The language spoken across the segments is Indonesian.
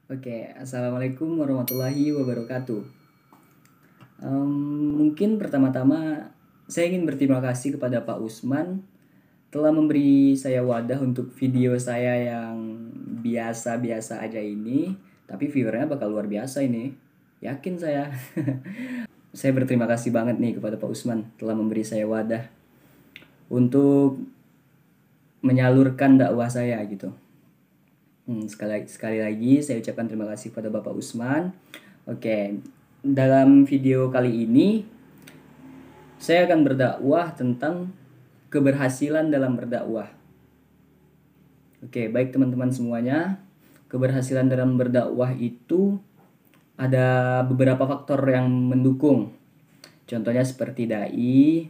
Oke, assalamualaikum warahmatullahi wabarakatuh. Mungkin pertama-tama saya ingin berterima kasih kepada Pak Usman telah memberi saya wadah untuk video saya yang biasa-biasa aja ini, tapi viewernya bakal luar biasa ini, yakin saya. Saya berterima kasih banget nih kepada Pak Usman telah memberi saya wadah untuk menyalurkan dakwah saya gitu. Sekali lagi saya ucapkan terima kasih kepada Bapak Usman. Oke, dalam video kali ini saya akan berdakwah tentang keberhasilan dalam berdakwah. Oke, baik teman-teman semuanya. Keberhasilan dalam berdakwah itu ada beberapa faktor yang mendukung. Contohnya seperti dai,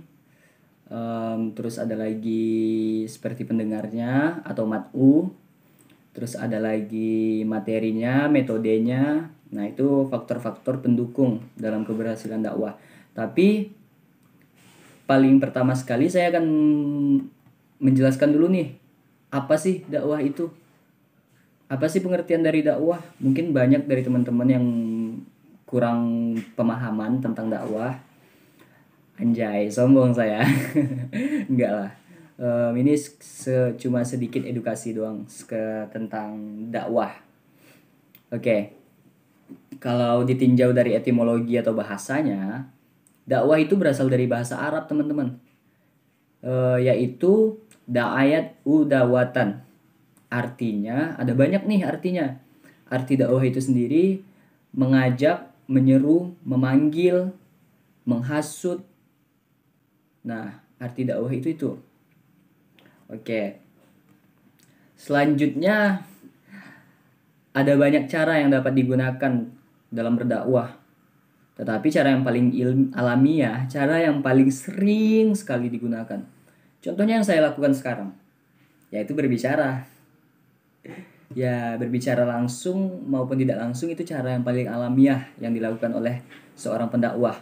terus ada lagi seperti pendengarnya atau mat'u. Terus ada lagi materinya, metodenya. Nah, itu faktor-faktor pendukung dalam keberhasilan dakwah. Tapi paling pertama sekali saya akan menjelaskan dulu nih, apa sih dakwah itu? Apa sih pengertian dari dakwah? Mungkin banyak dari teman-teman yang kurang pemahaman tentang dakwah. Anjay, sombong saya. Enggak lah. Ini cuma sedikit edukasi doang tentang dakwah. Oke, kalau ditinjau dari etimologi atau bahasanya, dakwah itu berasal dari bahasa Arab teman-teman, yaitu da'ayat udawatan. Artinya, ada banyak nih artinya. Arti dakwah itu sendiri mengajak, menyeru, memanggil, menghasut. Nah, arti dakwah itu. Oke. Selanjutnya ada banyak cara yang dapat digunakan dalam berdakwah. Tetapi cara yang paling alamiah, cara yang paling sering sekali digunakan. Contohnya yang saya lakukan sekarang, yaitu berbicara. Ya, berbicara langsung maupun tidak langsung itu cara yang paling alamiah yang dilakukan oleh seorang pendakwah.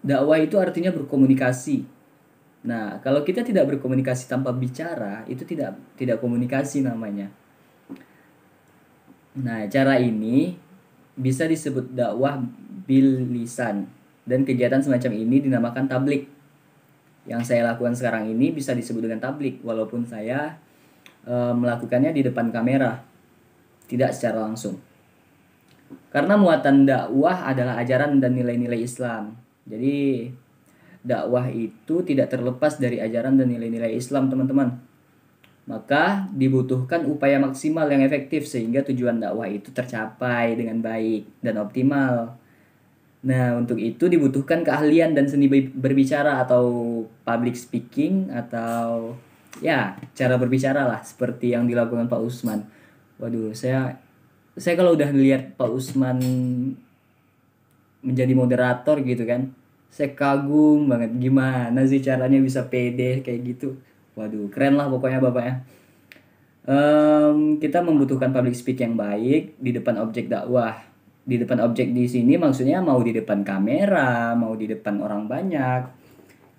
Dakwah itu artinya berkomunikasi. Nah, kalau kita tidak berkomunikasi tanpa bicara, itu tidak komunikasi namanya. Nah, cara ini bisa disebut dakwah bil lisan, dan kegiatan semacam ini dinamakan tablik. Yang saya lakukan sekarang ini bisa disebut dengan tablik, walaupun saya melakukannya di depan kamera, tidak secara langsung. Karena muatan dakwah adalah ajaran dan nilai-nilai Islam. Jadi dakwah itu tidak terlepas dari ajaran dan nilai-nilai Islam, teman-teman. Maka dibutuhkan upaya maksimal yang efektif sehingga tujuan dakwah itu tercapai dengan baik dan optimal. Nah, untuk itu dibutuhkan keahlian dan seni berbicara atau public speaking, atau ya cara berbicara lah seperti yang dilakukan Pak Usman. Waduh, saya kalau udah lihat Pak Usman menjadi moderator gitu kan, saya kagum banget gimana sih caranya bisa pede kayak gitu. Waduh, keren lah pokoknya bapaknya. Kita membutuhkan public speak yang baik di depan objek dakwah. Di depan objek di sini maksudnya mau di depan kamera, mau di depan orang banyak.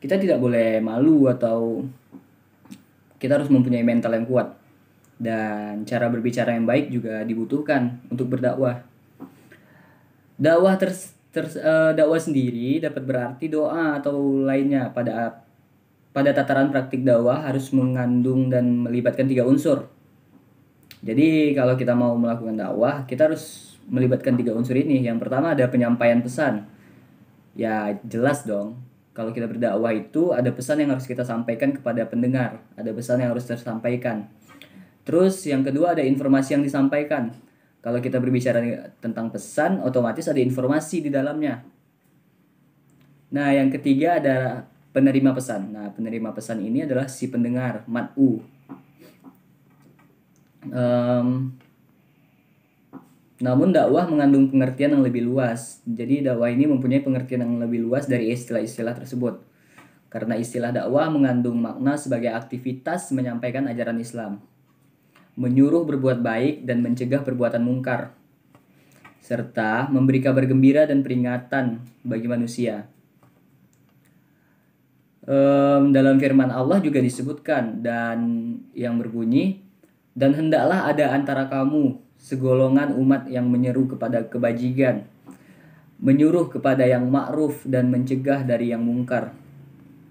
Kita tidak boleh malu atau kita harus mempunyai mental yang kuat. Dan cara berbicara yang baik juga dibutuhkan untuk berdakwah. Dakwah sendiri dapat berarti doa atau lainnya. Pada tataran praktik dakwah harus mengandung dan melibatkan 3 unsur. Jadi kalau kita mau melakukan dakwah, kita harus melibatkan 3 unsur ini. Yang pertama ada penyampaian pesan. Ya jelas dong. Kalau kita berdakwah itu ada pesan yang harus kita sampaikan kepada pendengar. Ada pesan yang harus tersampaikan. Terus yang kedua ada informasi yang disampaikan. Kalau kita berbicara tentang pesan, otomatis ada informasi di dalamnya. Nah, yang ketiga ada penerima pesan. Nah, penerima pesan ini adalah si pendengar, mat'u. Namun dakwah mengandung pengertian yang lebih luas. Jadi dakwah ini mempunyai pengertian yang lebih luas dari istilah-istilah tersebut. Karena istilah dakwah mengandung makna sebagai aktivitas menyampaikan ajaran Islam, menyuruh berbuat baik dan mencegah perbuatan mungkar, serta memberi kabar gembira dan peringatan bagi manusia. Dalam firman Allah juga disebutkan dan yang berbunyi, Dan hendaklah ada antara kamu segolongan umat yang menyeru kepada kebajikan, menyuruh kepada yang ma'ruf dan mencegah dari yang mungkar.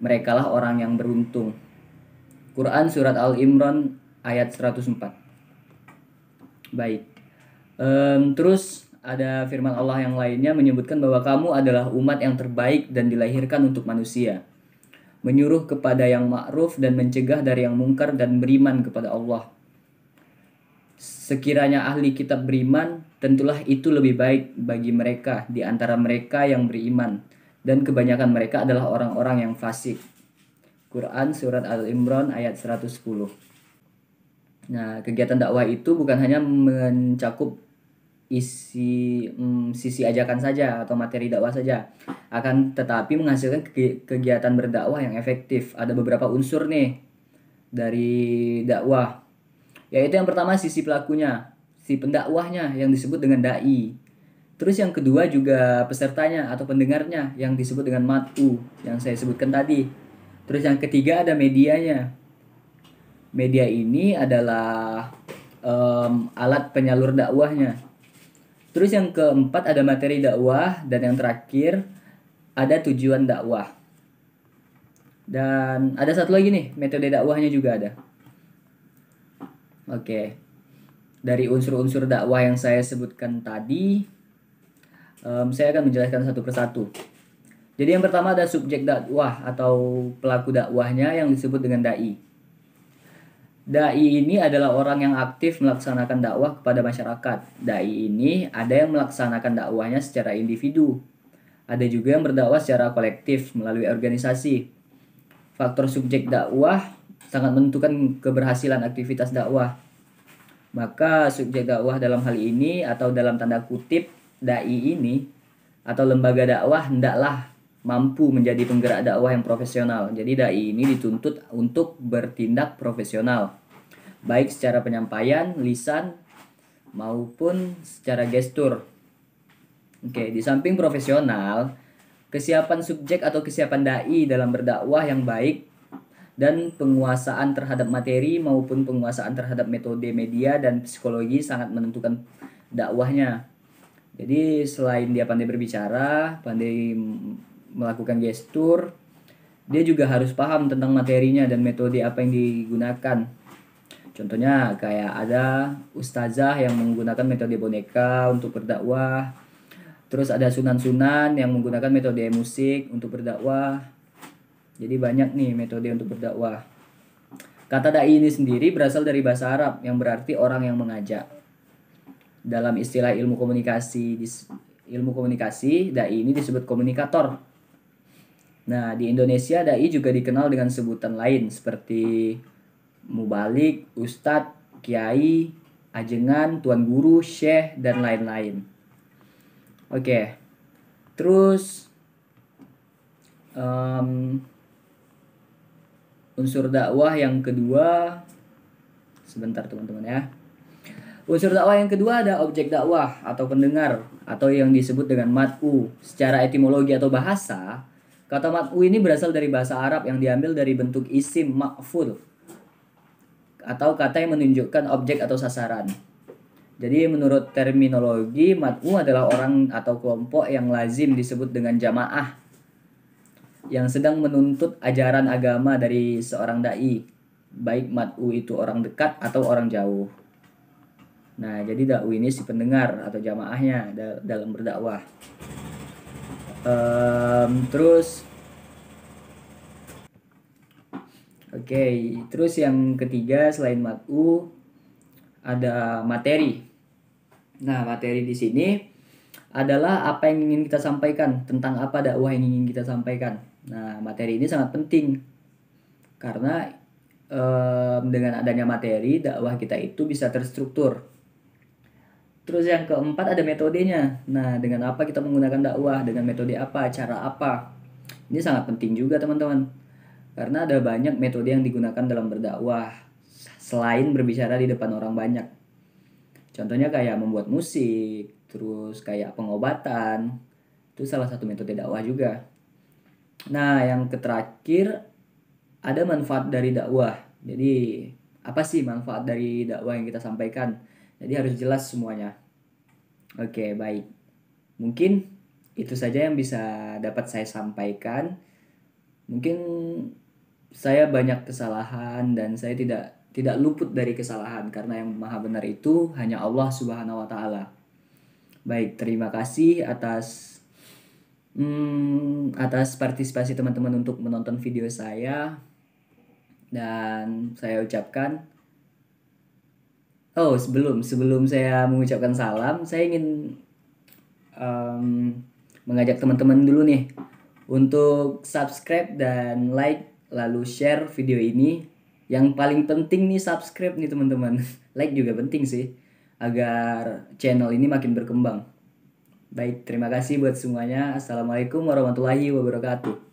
Merekalah orang yang beruntung. Quran Surat Al-Imran ayat 104. Baik. Terus ada firman Allah yang lainnya menyebutkan bahwa kamu adalah umat yang terbaik dan dilahirkan untuk manusia. Menyuruh kepada yang ma'ruf dan mencegah dari yang mungkar dan beriman kepada Allah. Sekiranya ahli kitab beriman, tentulah itu lebih baik bagi mereka di antara mereka yang beriman, dan kebanyakan mereka adalah orang-orang yang fasik. Quran Surat Al-Imran ayat 110. Nah, kegiatan dakwah itu bukan hanya mencakup sisi ajakan saja atau materi dakwah saja, akan tetapi menghasilkan kegiatan berdakwah yang efektif. Ada beberapa unsur nih dari dakwah, yaitu yang pertama sisi pelakunya, si pendakwahnya yang disebut dengan dai. Terus yang kedua juga pesertanya atau pendengarnya yang disebut dengan mat'u yang saya sebutkan tadi. Terus yang ketiga ada medianya. Media ini adalah alat penyalur dakwahnya. Terus yang keempat ada materi dakwah, dan yang terakhir ada tujuan dakwah. Dan ada satu lagi nih, metode dakwahnya juga ada. Oke. Dari unsur-unsur dakwah yang saya sebutkan tadi, saya akan menjelaskan satu persatu. Jadi yang pertama ada subjek dakwah atau pelaku dakwahnya yang disebut dengan dai. Dai ini adalah orang yang aktif melaksanakan dakwah kepada masyarakat. Dai ini ada yang melaksanakan dakwahnya secara individu. Ada juga yang berdakwah secara kolektif melalui organisasi. Faktor subjek dakwah sangat menentukan keberhasilan aktivitas dakwah. Maka subjek dakwah dalam hal ini atau dalam tanda kutip dai ini atau lembaga dakwah hendaklah mampu menjadi penggerak dakwah yang profesional. Jadi dai ini dituntut untuk bertindak profesional, baik secara penyampaian, lisan, maupun secara gestur. Oke, di samping profesional, kesiapan subjek atau kesiapan dai dalam berdakwah yang baik dan penguasaan terhadap materi maupun penguasaan terhadap metode media dan psikologi sangat menentukan dakwahnya. Jadi selain dia pandai berbicara, pandai melakukan gestur, dia juga harus paham tentang materinya dan metode apa yang digunakan. Contohnya kayak ada ustazah yang menggunakan metode boneka untuk berdakwah. Terus ada sunan-sunan yang menggunakan metode musik untuk berdakwah. Jadi banyak nih metode untuk berdakwah. Kata dai ini sendiri berasal dari bahasa Arab yang berarti orang yang mengajak. Dalam istilah ilmu komunikasi, dai ini disebut komunikator. Nah, di Indonesia dai juga dikenal dengan sebutan lain seperti mubalik, ustadz, kiai, ajengan, tuan guru, syekh, dan lain-lain. Oke. Terus unsur dakwah yang kedua, sebentar teman-teman ya. Unsur dakwah yang kedua ada objek dakwah atau pendengar atau yang disebut dengan mat'u. Secara etimologi atau bahasa, kata mat'u ini berasal dari bahasa Arab yang diambil dari bentuk isim ma'ful atau kata yang menunjukkan objek atau sasaran. Jadi menurut terminologi, mat'u adalah orang atau kelompok yang lazim disebut dengan jamaah yang sedang menuntut ajaran agama dari seorang dai, baik mat'u itu orang dekat atau orang jauh. Nah, jadi da'u ini si pendengar atau jamaahnya dalam berdakwah. Terus terus yang ketiga selain mat'u ada materi. Nah, materi di sini adalah apa yang ingin kita sampaikan, tentang apa dakwah yang ingin kita sampaikan. Nah, materi ini sangat penting karena dengan adanya materi, dakwah kita itu bisa terstruktur. Terus yang keempat ada metodenya. Nah, dengan apa kita menggunakan dakwah, dengan metode apa, cara apa. Ini sangat penting juga teman-teman. Karena ada banyak metode yang digunakan dalam berdakwah selain berbicara di depan orang banyak. Contohnya kayak membuat musik, terus kayak pengobatan. Itu salah satu metode dakwah juga. Nah, yang terakhir ada manfaat dari dakwah. Jadi apa sih manfaat dari dakwah yang kita sampaikan. Jadi harus jelas semuanya. Oke, baik. Mungkin itu saja yang bisa dapat saya sampaikan. Mungkin saya banyak kesalahan dan saya tidak luput dari kesalahan karena yang maha benar itu hanya Allah Subhanahu wa taala. Baik, terima kasih atas partisipasi teman-teman untuk menonton video saya, dan saya ucapkan sebelum saya mengucapkan salam, saya ingin mengajak teman-teman dulu nih untuk subscribe dan like lalu share video ini. Yang paling penting nih subscribe nih teman-teman. Like juga penting sih agar channel ini makin berkembang. Baik, terima kasih buat semuanya. Assalamualaikum warahmatullahi wabarakatuh.